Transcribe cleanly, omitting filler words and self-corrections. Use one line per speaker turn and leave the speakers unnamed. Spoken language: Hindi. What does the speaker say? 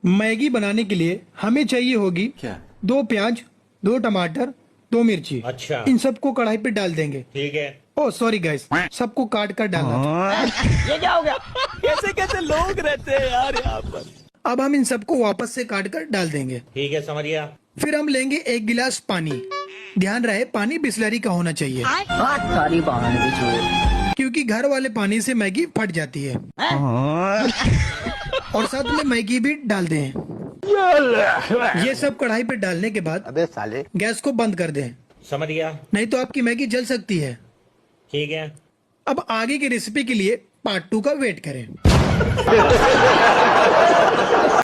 मैगी बनाने के लिए हमें चाहिए होगी
क्या?
2 प्याज, 2 टमाटर, 2 मिर्ची।
अच्छा।
इन सबको कढ़ाई पे डाल देंगे।
ठीक है।
ओह सॉरी गाइस, सबको काट कर डालना था।
ये क्या हो गया?
कैसे कैसे लोग रहते हैं यार यहाँ पर।
अब हम इन सबको वापस से काट कर डाल देंगे।
ठीक है, समझ गया।
फिर हम लेंगे 1 गिलास पानी। ध्यान रहे पानी बिस्लरी का होना चाहिए,
बात सारी बहाने भी छोड़।
क्योंकि घर वाले पानी से मैगी फट जाती है। और साथ में मैगी भी डाल दें। ये सब कढ़ाई पे डालने के बाद
अबे साले
गैस को बंद कर दें,
समझ गया।
नहीं तो आपकी मैगी जल सकती है।
ठीक है।
अब आगे की रेसिपी के लिए पार्ट 2 का वेट करें।